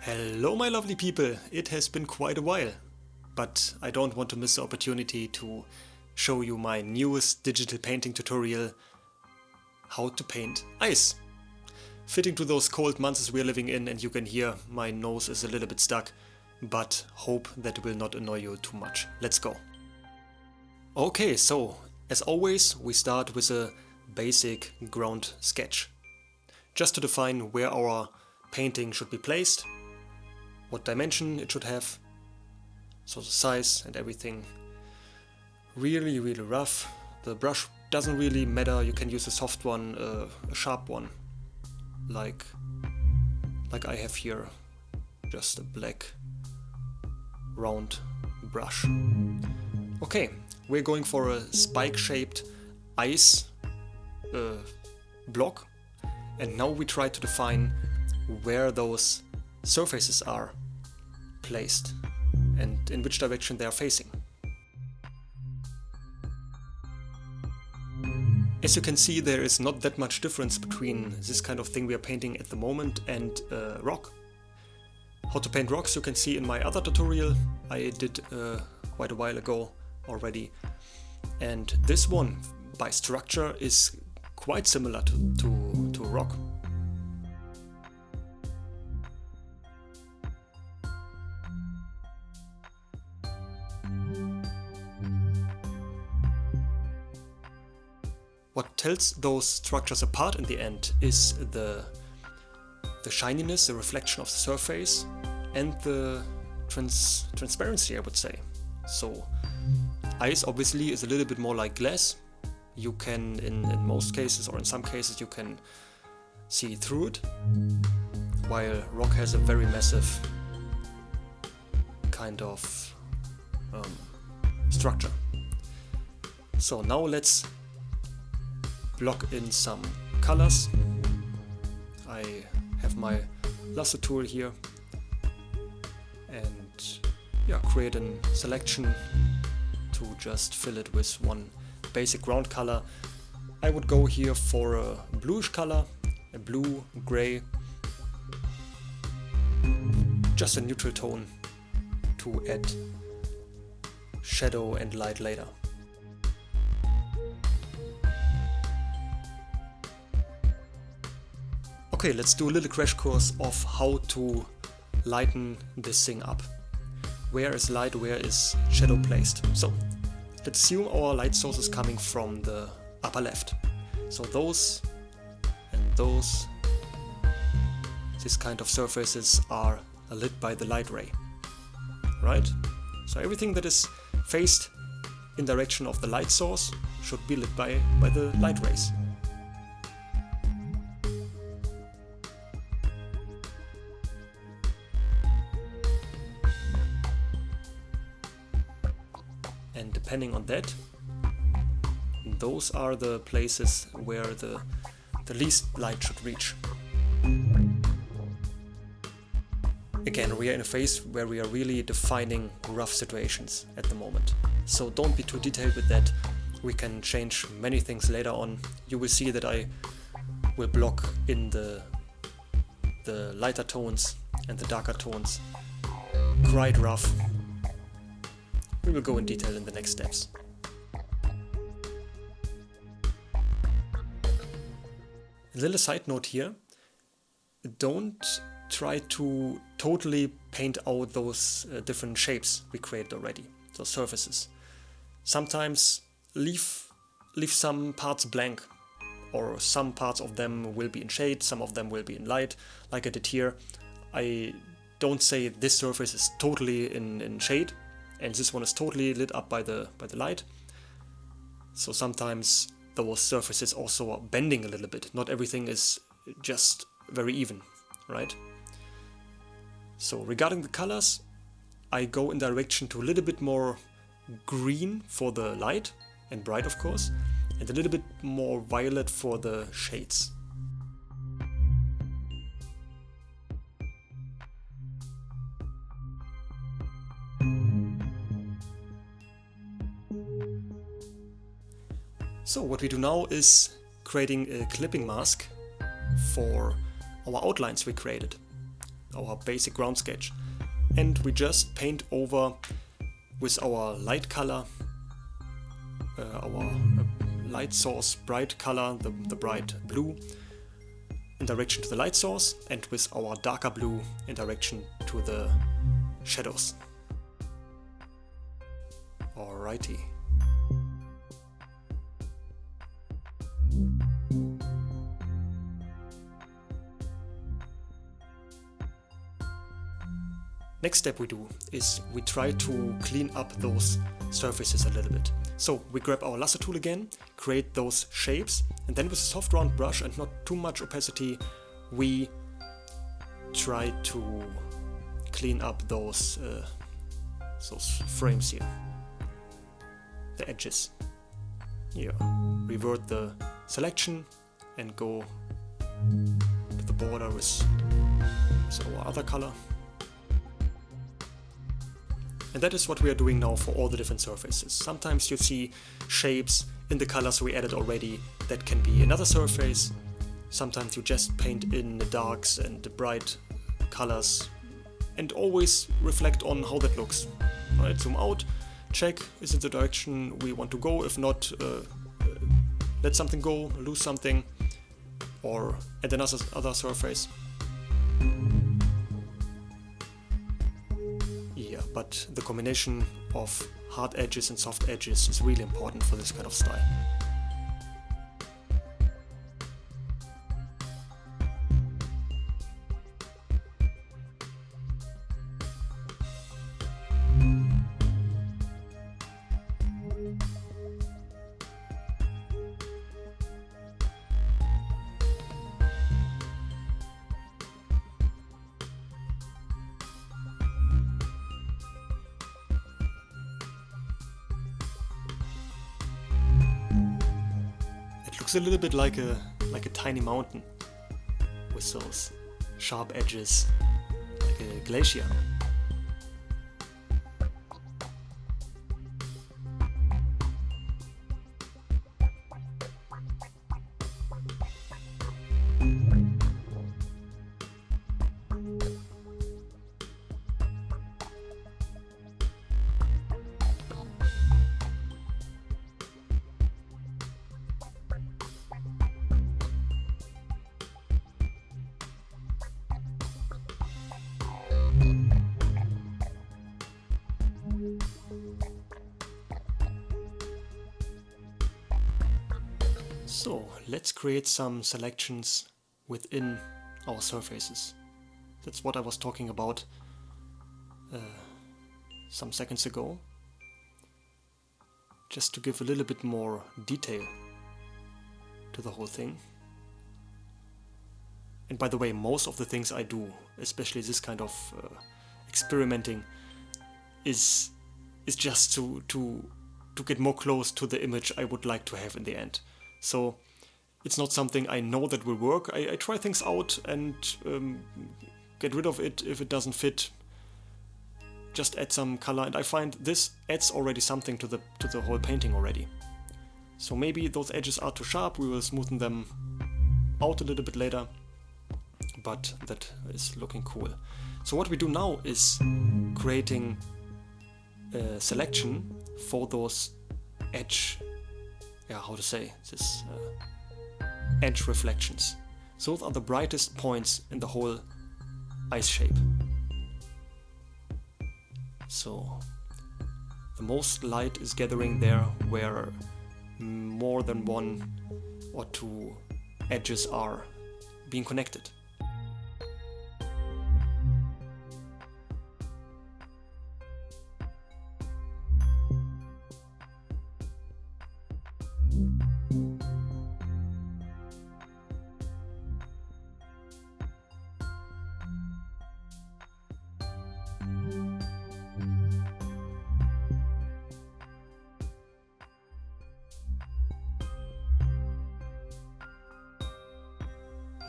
Hello my lovely people, it has been quite a while, but I don't want to miss the opportunity to show you my newest digital painting tutorial, how to paint ice. Fitting to those cold months we are living in, and you can hear my nose is a little bit stuck, but hope that will not annoy you too much. Let's go. Okay, so as always we start with a basic ground sketch, just to define where our painting should be placed, what dimension it should have, so the size and everything. Really rough. The brush doesn't really matter, you can use a soft one, a sharp one, like I have here, just a black round brush. Okay, we're going for a spike-shaped ice block, and now we try to define where those surfaces are placed and in which direction they are facing. As you can see, there is not that much difference between this kind of thing we are painting at the moment and rock. How to paint rocks you can see in my other tutorial I did quite a while ago already, and this one by structure is quite similar to rock. What tells those structures apart in the end is the shininess, the reflection of the surface, and the transparency, I would say. So ice obviously is a little bit more like glass. You can, in most cases or in some cases, you can see through it, while rock has a very massive kind of structure. So now let's block in some colors. I have my lasso tool here and create a selection to just fill it with one basic ground color. I would go here for a bluish color, a blue, gray, just a neutral tone to add shadow and light later. Okay, let's do a little crash course of how to lighten this thing up. Where is light, where is shadow placed? So let's assume our light source is coming from the upper left. So those and those, this kind of surfaces are lit by the light ray, right? So everything that is faced in direction of the light source should be lit by the light rays. And depending on that, those are the places where the least light should reach. Again, we are in a phase where we are really defining rough situations at the moment. So don't be too detailed with that. We can change many things later on. You will see that I will block in the lighter tones and the darker tones quite rough. We will go in detail in the next steps. A little side note here, don't try to totally paint out those different shapes we created already, those surfaces. Sometimes leave some parts blank, or some parts of them will be in shade, some of them will be in light, like I did here. I don't say this surface is totally in shade, and this one is totally lit up by the light. So sometimes those surfaces also are bending a little bit. Not everything is just very even, right? So regarding the colors, I go in direction to a little bit more green for the light and bright, of course, and a little bit more violet for the shades. So what we do now is creating a clipping mask for our outlines we created. our basic ground sketch. And we just paint over with our light color, our light source bright color, the bright blue, in direction to the light source, and with our darker blue in direction to the shadows. Alrighty. Next step we do is we try to clean up those surfaces a little bit. So we grab our lasso tool again, create those shapes, and then with a soft round brush and not too much opacity, we try to clean up those frames here, the edges. Here, revert the selection and go to the border with our other color. And that is what we are doing now for all the different surfaces. Sometimes you see shapes in the colors we added already that can be another surface. Sometimes you just paint in the darks and the bright colors, and always reflect on how that looks. Alright, zoom out, check, is it the direction we want to go? If not, let something go, lose something, or add another surface. Yeah, but the combination of hard edges and soft edges is really important for this kind of style. Looks a little bit like a tiny mountain with those sharp edges, like a glacier. So let's create some selections within our surfaces. That's what I was talking about some seconds ago. Just to give a little bit more detail to the whole thing. And by the way, most of the things I do, especially this kind of experimenting, is just to get more close to the image I would like to have in the end. So it's not something I know that will work. I try things out and get rid of it if it doesn't fit. Just add some color, and I find this adds already something to the whole painting already. So maybe those edges are too sharp, we will smoothen them out a little bit later, but that is looking cool. So what we do now is creating a selection for those edge, edge reflections. Those are the brightest points in the whole ice shape. So the most light is gathering there where more than one or two edges are being connected.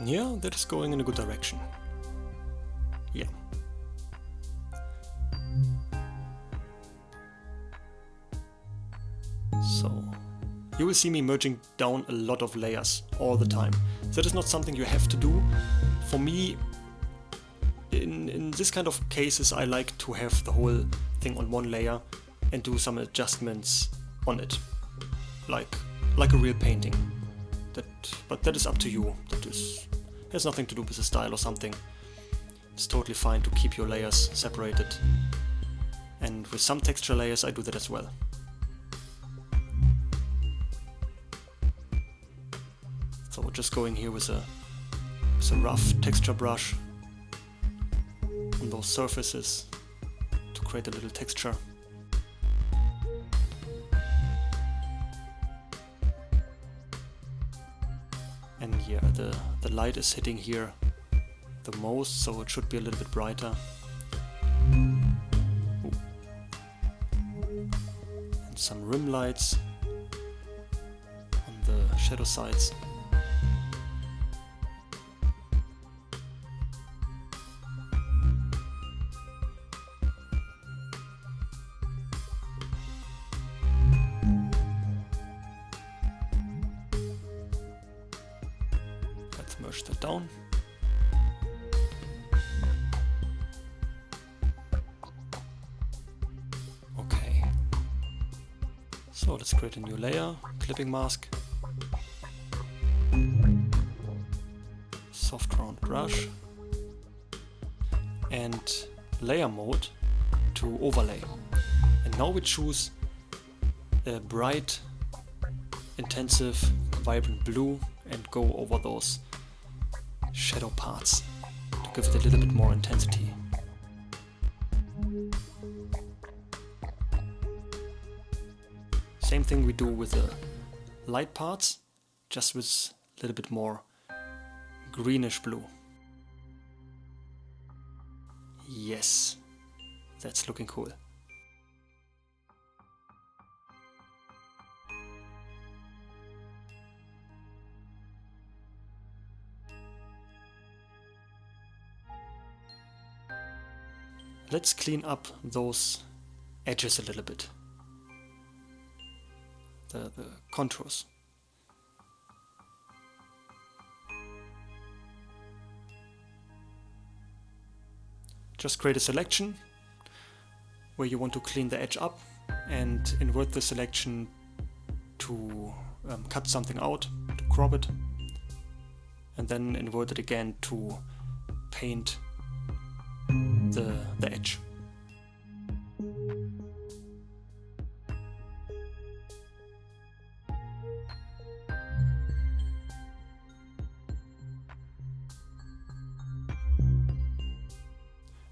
Yeah, that is going in a good direction. Yeah. So, you will see me merging down a lot of layers all the time. That is not something you have to do. For me, in this kind of cases I like to have the whole thing on one layer and do some adjustments on it, like a real painting. But that is up to you. Has nothing to do with the style or something. It's totally fine to keep your layers separated. And with some texture layers I do that as well. So we're just going here with a rough texture brush on those surfaces to create a little texture. And yeah, the light is hitting here the most, so it should be a little bit brighter. Ooh. And some rim lights on the shadow sides. Let's merge that down. Okay. So let's create a new layer, clipping mask. Soft round brush. And layer mode to overlay. And now we choose a bright, intensive, vibrant blue and go over those shadow parts to give it a little bit more intensity. Same thing we do with the light parts, just with a little bit more greenish blue. Yes, that's looking cool. Let's clean up those edges a little bit, the contours. Just create a selection where you want to clean the edge up and invert the selection to cut something out, to crop it, and then invert it again to paint the edge.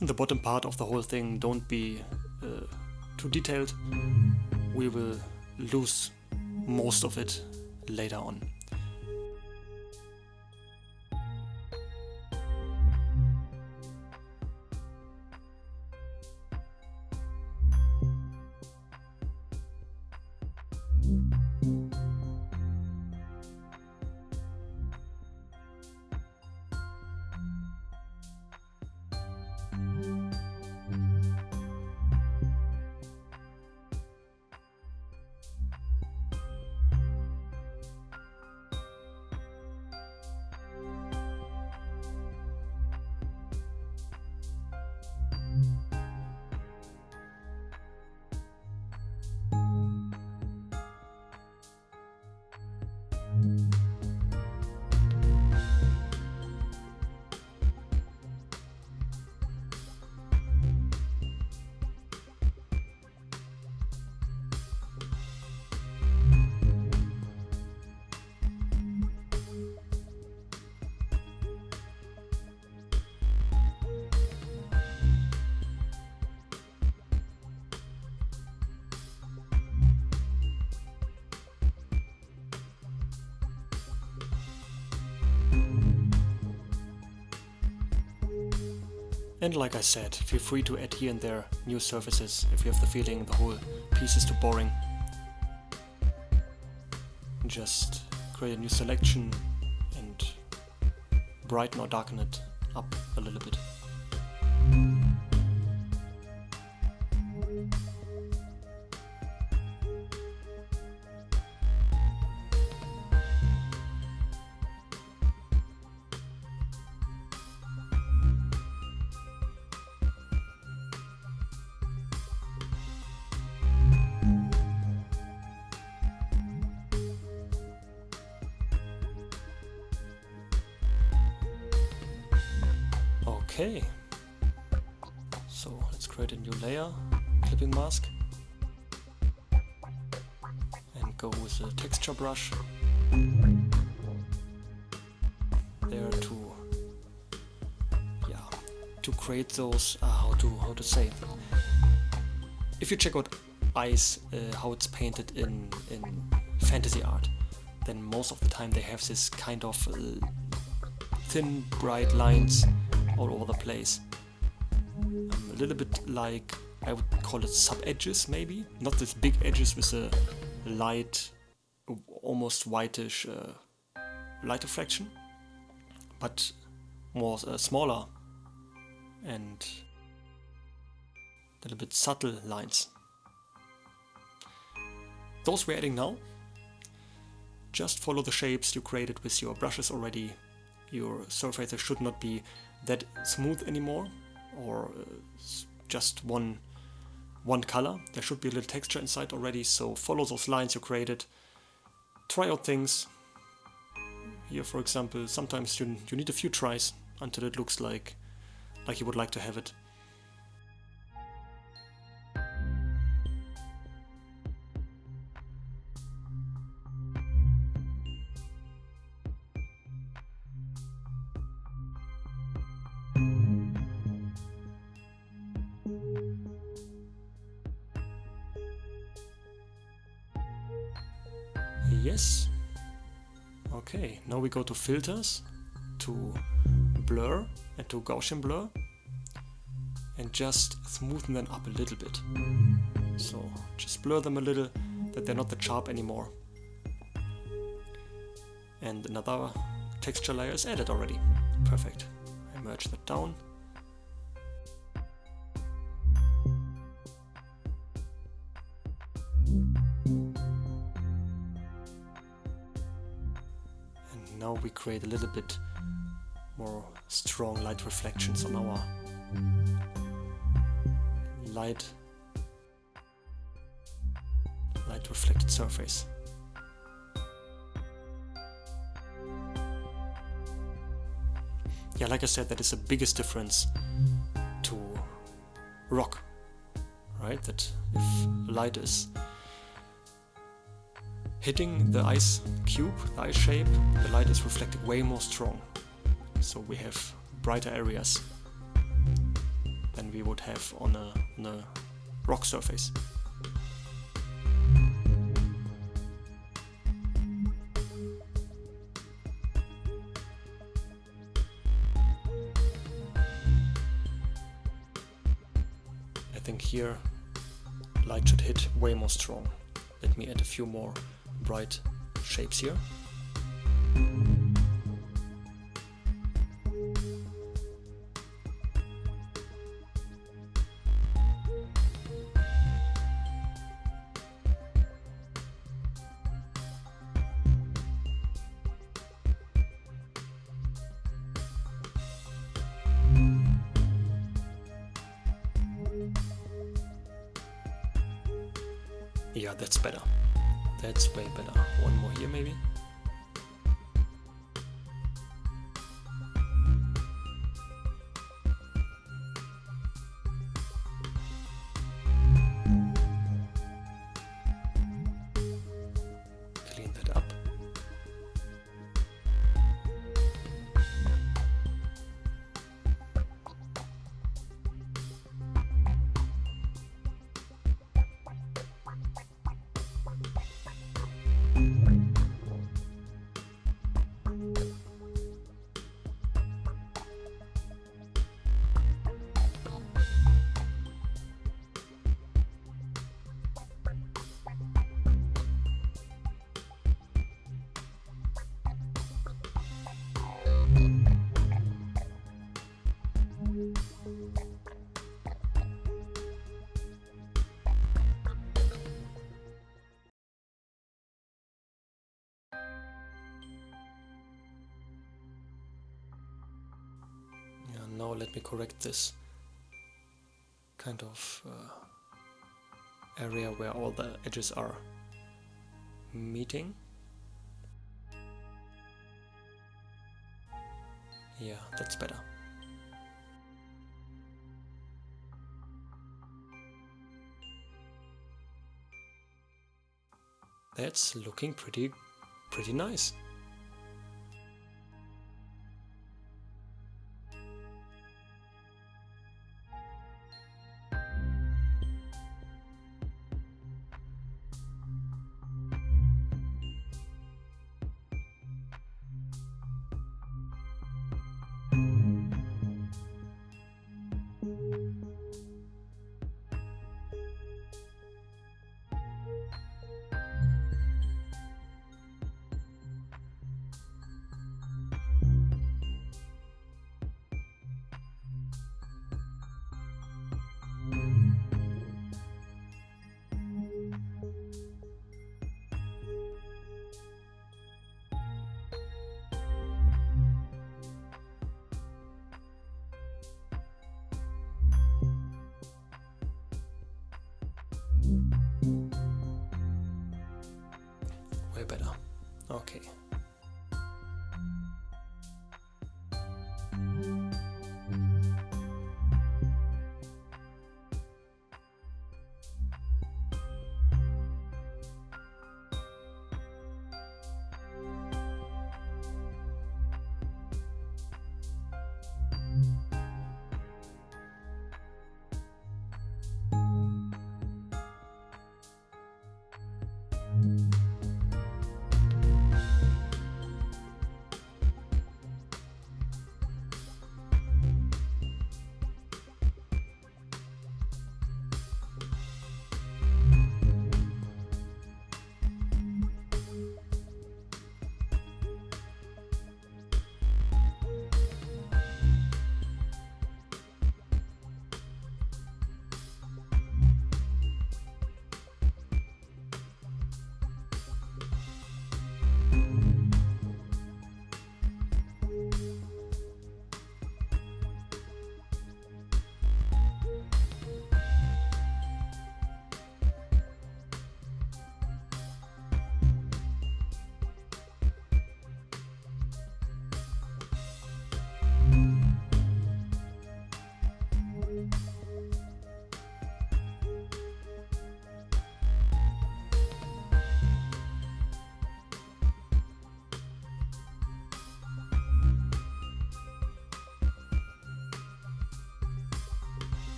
In the bottom part of the whole thing, don't be too detailed. We will lose most of it later on. And like I said, feel free to add here and there new surfaces if you have the feeling the whole piece is too boring. Just create a new selection and brighten or darken it up a little bit. Okay, so let's create a new layer, clipping mask, and go with a texture brush there to create those, how to say, if you check out eyes, how it's painted in fantasy art, then most of the time they have this kind of thin, bright lines all over the place. A little bit like, I would call it sub-edges maybe, not these big edges with a light, almost whitish light refraction, but more smaller and a little bit subtle lines. Those we're adding now. Just follow the shapes you created with your brushes already. Your surfaces should not be that smooth anymore, or just one color. There should be a little texture inside already, so follow those lines you created. Try out things. Here, for example, sometimes you need a few tries until it looks like you would like to have it. Yes. Okay, now we go to filters, to blur and to Gaussian blur, and just smoothen them up a little bit. So just blur them a little, that they're not that sharp anymore. And another texture layer is added already. Perfect. I merge that down. And now we create a little bit more strong light reflections on our light reflected surface. Yeah, like I said, that is the biggest difference to rock, right? That if light is hitting the ice cube, the ice shape, the light is reflected way more strong. So we have brighter areas than we would have on a rock surface. I think here light should hit way more strong. Let me add a few more bright shapes here. Yeah, that's better. That's way better. One more here maybe. Clean that up. Now let me correct this kind of area where all the edges are meeting. Yeah, that's better. That's looking pretty nice. Way better. Okay.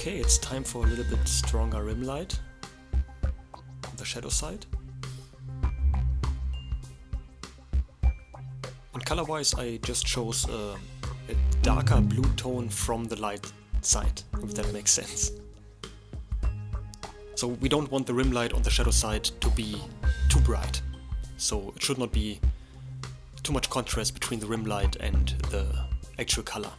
Okay, it's time for a little bit stronger rim light on the shadow side. And color-wise, I just chose a darker blue tone from the light side, if that makes sense. So we don't want the rim light on the shadow side to be too bright. So it should not be too much contrast between the rim light and the actual color.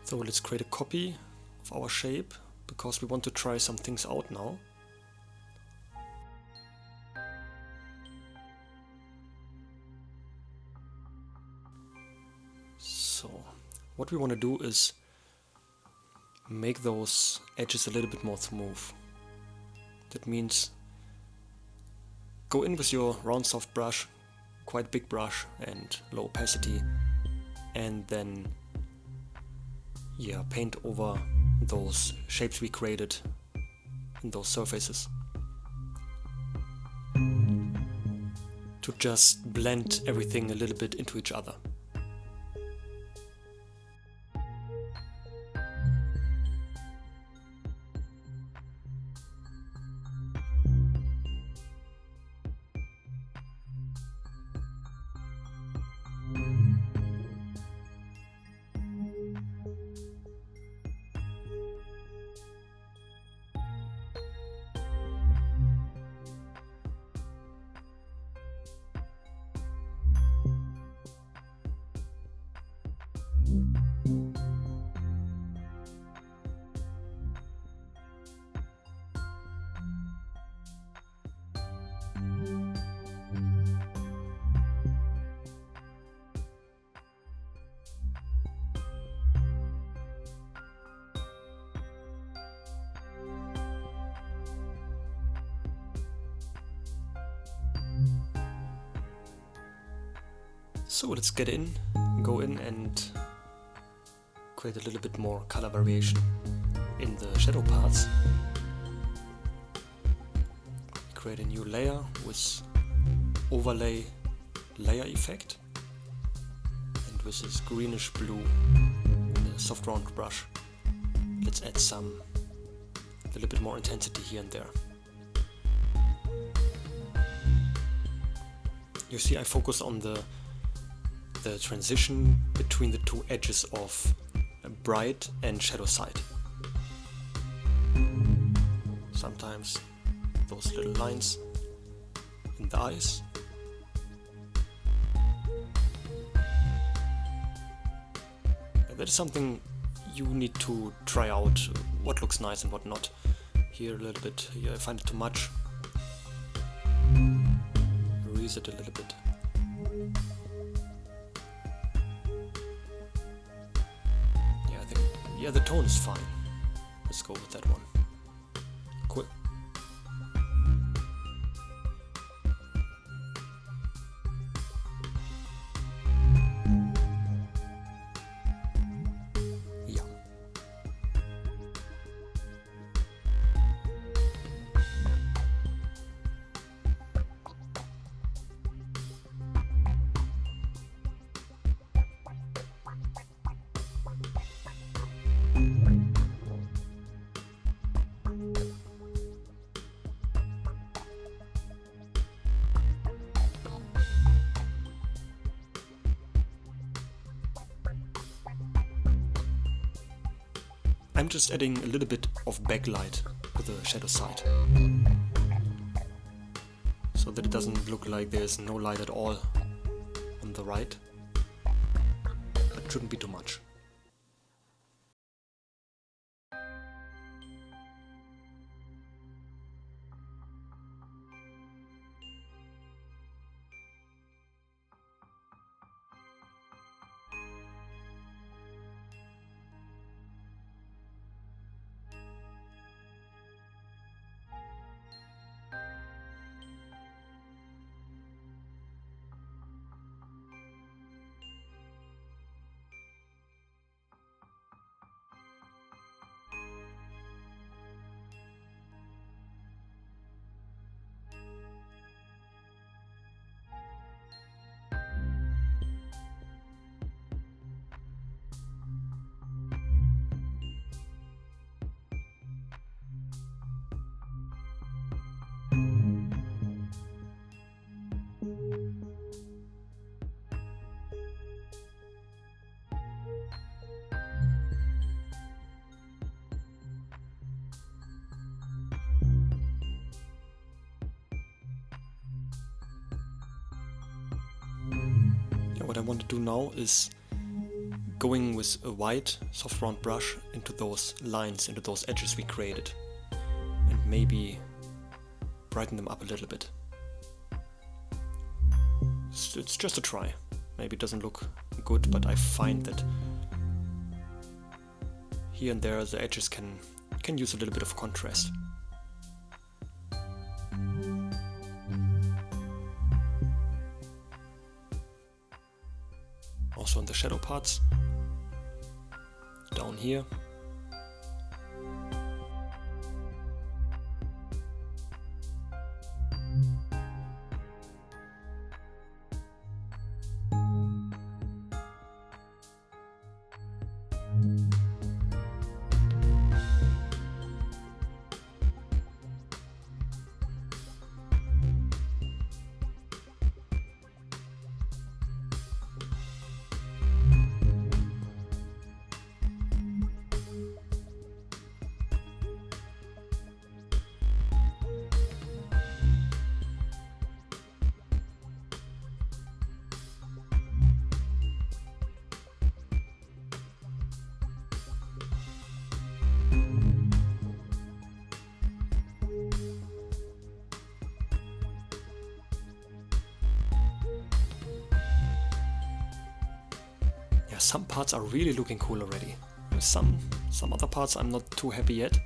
So let's create a copy of our shape, because we want to try some things out now. So what we want to do is make those edges a little bit more smooth. That means go in with your round soft brush, quite big brush and low opacity, and then paint over those shapes we created in those surfaces to just blend everything a little bit into each other. So let's go in and create a little bit more color variation in the shadow parts. Create a new layer with overlay layer effect, and with this greenish blue and a soft round brush, let's add a little bit more intensity here and there. You see, I focus on the transition between the two edges of bright and shadow side. Sometimes those little lines in the eyes. And that is something you need to try out, what looks nice and what not. Here a little bit, here I find it too much. Raise it a little bit. Yeah, I think, yeah, the tone is fine. Let's go with that one. Cool. Yeah. I'm just adding a little bit of backlight to the shadow side, so that it doesn't look like there's no light at all on the right, but it shouldn't be too much. What I want to do now is going with a white soft round brush into those lines, into those edges we created, and maybe brighten them up a little bit. It's just a try. Maybe it doesn't look good, but I find that here and there the edges can use a little bit of contrast. Also on the shadow parts, down here. Yeah, some parts are really looking cool already. Some other parts I'm not too happy yet,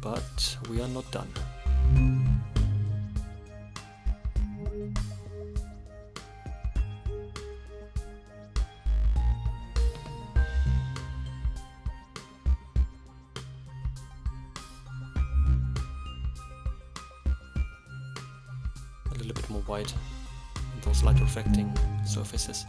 but we are not done. bit more white on those light reflecting surfaces.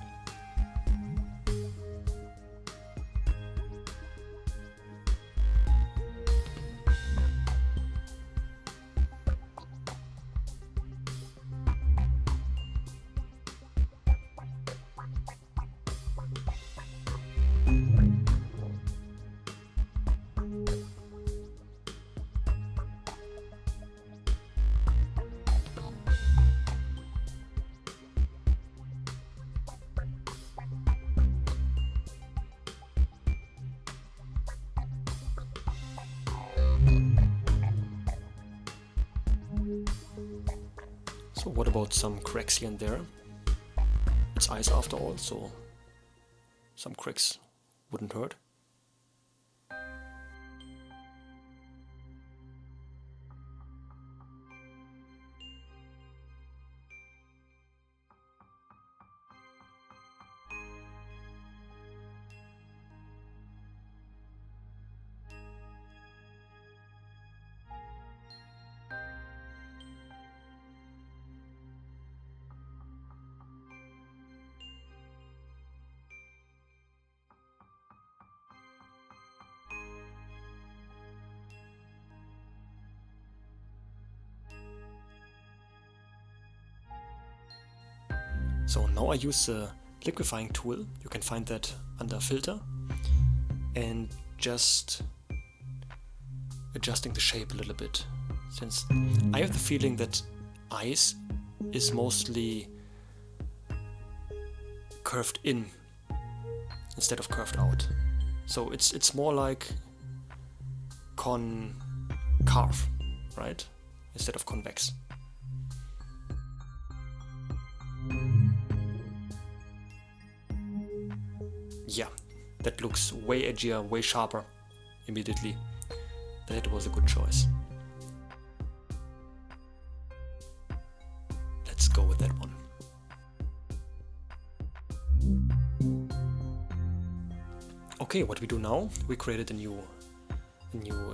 So what about some cracks here and there? It's ice after all, so some cracks wouldn't hurt. So now I use the liquefying tool, you can find that under filter, and just adjusting the shape a little bit, since I have the feeling that ice is mostly curved in instead of curved out. So it's more like concave, right? Instead of convex. Yeah, that looks way edgier, way sharper immediately. That was a good choice. Let's go with that one. Okay, what we do now, we created a new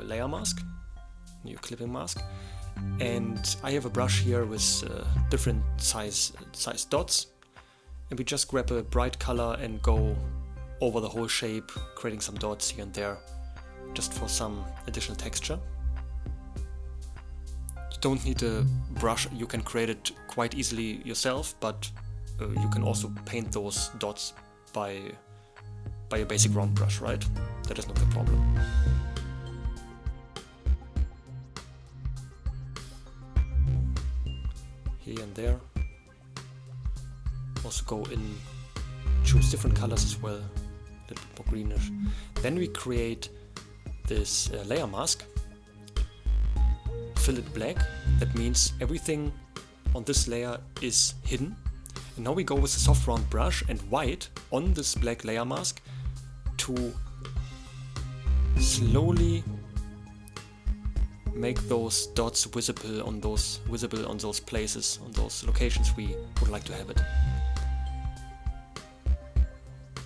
layer mask, new clipping mask, and I have a brush here with different size dots, and we just grab a bright color and go over the whole shape, creating some dots here and there, just for some additional texture. You don't need a brush, you can create it quite easily yourself, but you can also paint those dots by a basic round brush, right? That is not the problem. Here and there. Also go in, choose different colors as well, a little bit more greenish. Then we create this layer mask, fill it black, that means everything on this layer is hidden. And now we go with a soft round brush and white on this black layer mask to slowly make those dots visible on those places, on those locations we would like to have it.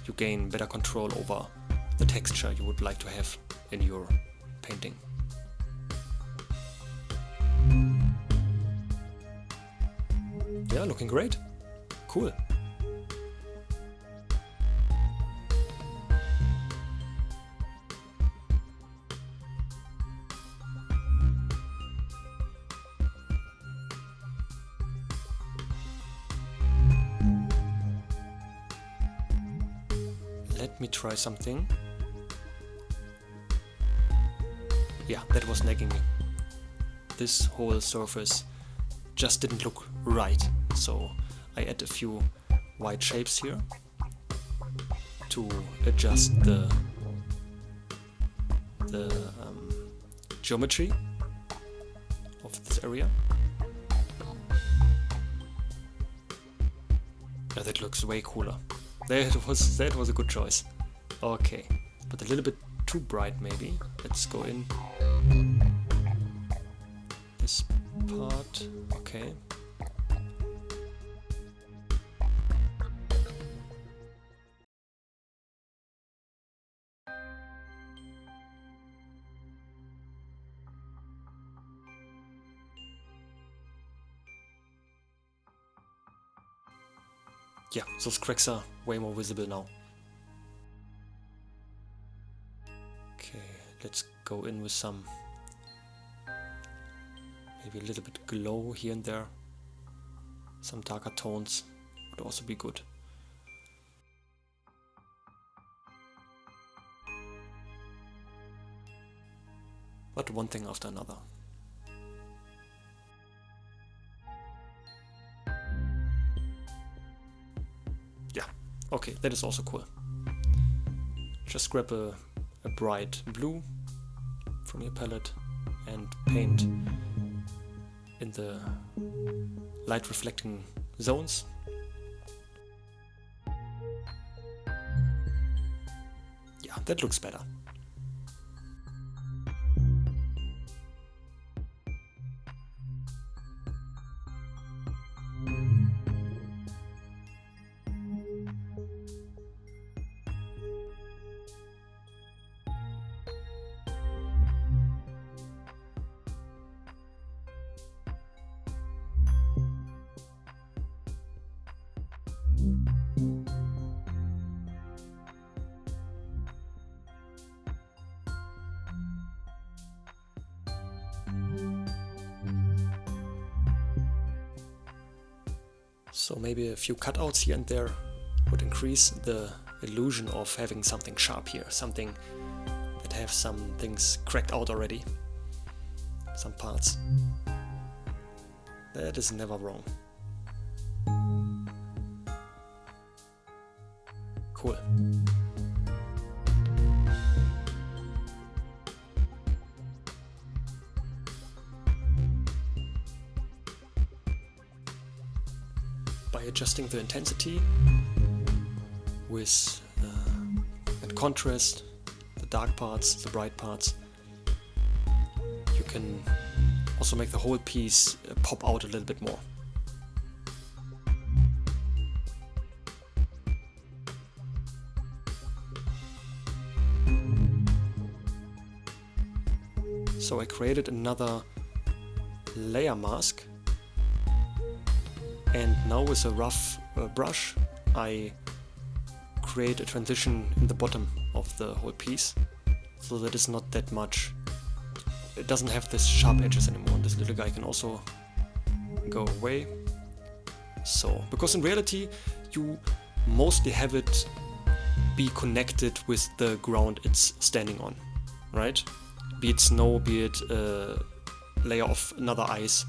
You gain better control over the texture you would like to have in your painting. Yeah, looking great. Cool. Let me try something. Yeah, that was nagging me. This whole surface just didn't look right, so I add a few white shapes here to adjust the geometry of this area. Yeah, that looks way cooler. That was a good choice. Okay, but a little bit too bright maybe. Let's go in this part. Okay. Yeah, those cracks are way more visible now. Okay, let's go in with some, maybe a little bit glow here and there. Some darker tones would also be good. But one thing after another. Yeah, okay, that is also cool. Just grab a bright blue from your palette and paint in the light reflecting zones. Yeah, that looks better. So maybe a few cutouts here and there would increase the illusion of having something sharp here, something that have some things cracked out already, some parts. That is never wrong. Cool. By adjusting the intensity with and contrast, the dark parts, the bright parts, you can also make the whole piece pop out a little bit more. So I created another layer mask, and now with a rough brush I create a transition in the bottom of the whole piece, so that it's not that much, it doesn't have this sharp edges anymore. This little guy can also go away. So, because in reality you mostly have it be connected with the ground it's standing on, right? Be it snow, be it a layer of another ice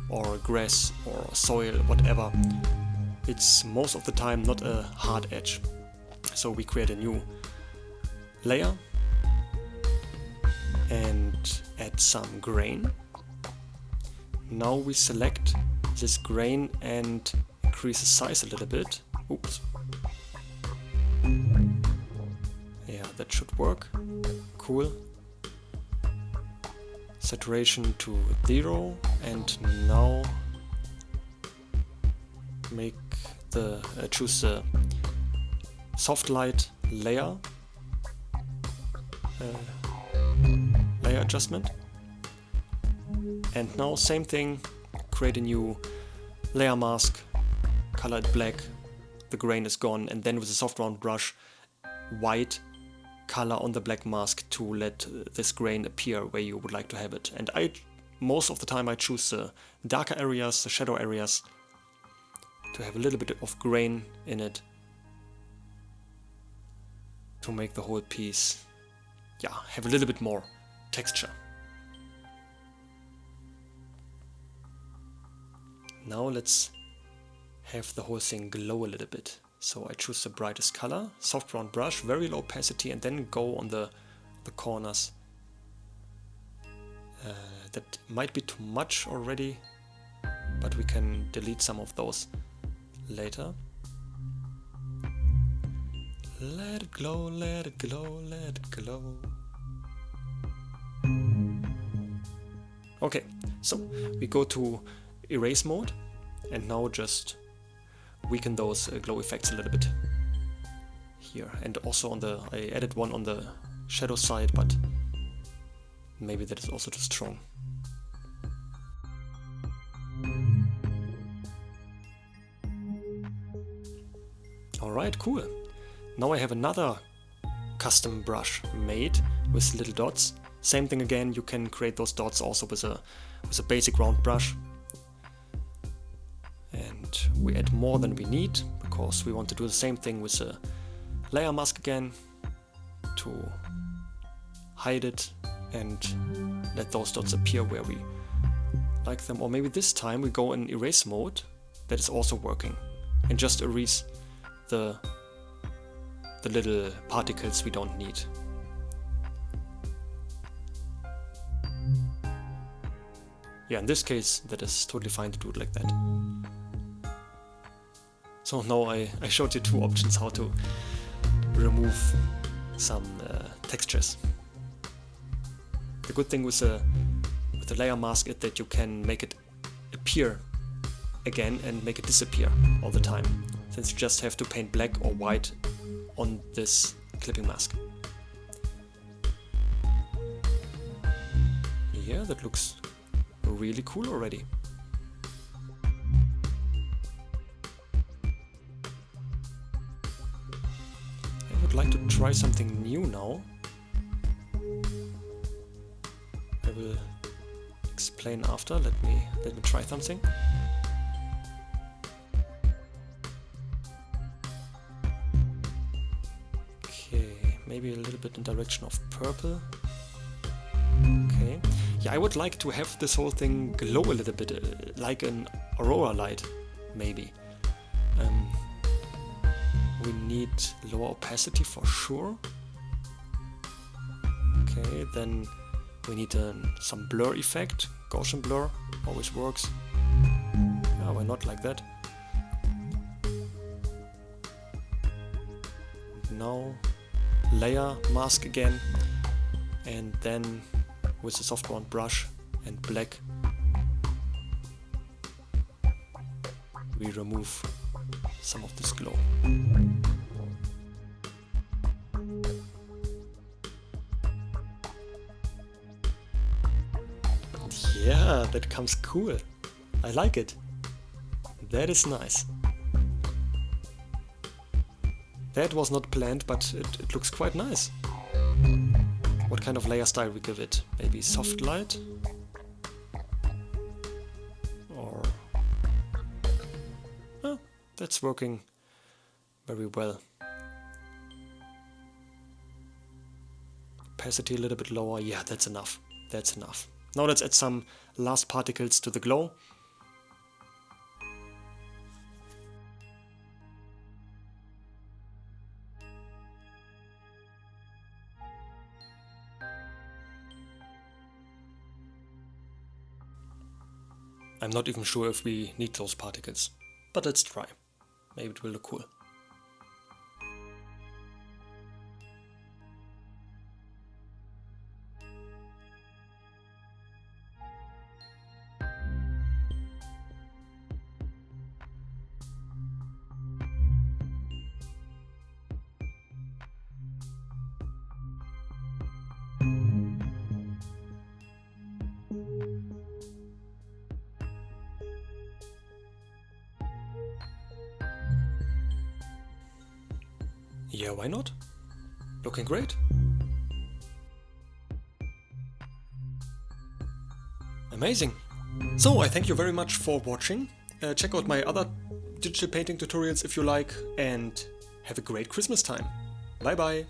or grass or soil, whatever. It's most of the time not a hard edge. So we create a new layer and add some grain. Now we select this grain and increase the size a little bit. Oops. Yeah, that should work. Cool. Saturation to 0, and now make the choose the soft light layer layer adjustment, and now same thing, create a new layer mask, color it black, the grain is gone, and then with a soft round brush, white color on the black mask to let this grain appear where you would like to have it. And most of the time I choose the darker areas, the shadow areas, to have a little bit of grain in it to make the whole piece, yeah, have a little bit more texture. Now let's have the whole thing glow a little bit. So I choose the brightest color, soft round brush, very low opacity, and then go on the corners. That might be too much already, but we can delete some of those later. Let it glow, let it glow, let it glow. Okay, so we go to erase mode, and now just weaken those glow effects a little bit here. And also on the, I added one on the shadow side, but maybe that is also too strong. Alright, cool. Now I have another custom brush made with little dots. Same thing again, you can create those dots also with a basic round brush. And we add more than we need, because we want to do the same thing with a layer mask again, to hide it and let those dots appear where we like them. Or maybe this time we go in erase mode, that is also working, and just erase the little particles we don't need. Yeah, in this case that is totally fine to do it like that. So now I showed you two options how to remove some textures. The good thing with the layer mask is that you can make it appear again and make it disappear all the time, since you just have to paint black or white on this clipping mask. Yeah, that looks really cool already. I would like to try something new now. I will explain after. Let me try something. Okay, maybe a little bit in direction of purple. Okay. Yeah, I would like to have this whole thing glow a little bit, like an aurora light, maybe. We need lower opacity for sure. Okay, then we need some blur effect. Gaussian blur always works. Yeah, why not like that? Now layer mask again, and then with a soft round brush and black we remove some of this glow. Yeah, that comes cool. I like it. That is nice. That was not planned, but it looks quite nice. What kind of layer style we give it? Maybe soft light? Or... oh, that's working very well. Opacity a little bit lower. Yeah, that's enough. That's enough. Now let's add some last particles to the glow. I'm not even sure if we need those particles, but let's try. Maybe it will look cool. Yeah, why not? Looking great. Amazing. So I thank you very much for watching. Check out my other digital painting tutorials if you like, and have a great Christmas time. Bye bye.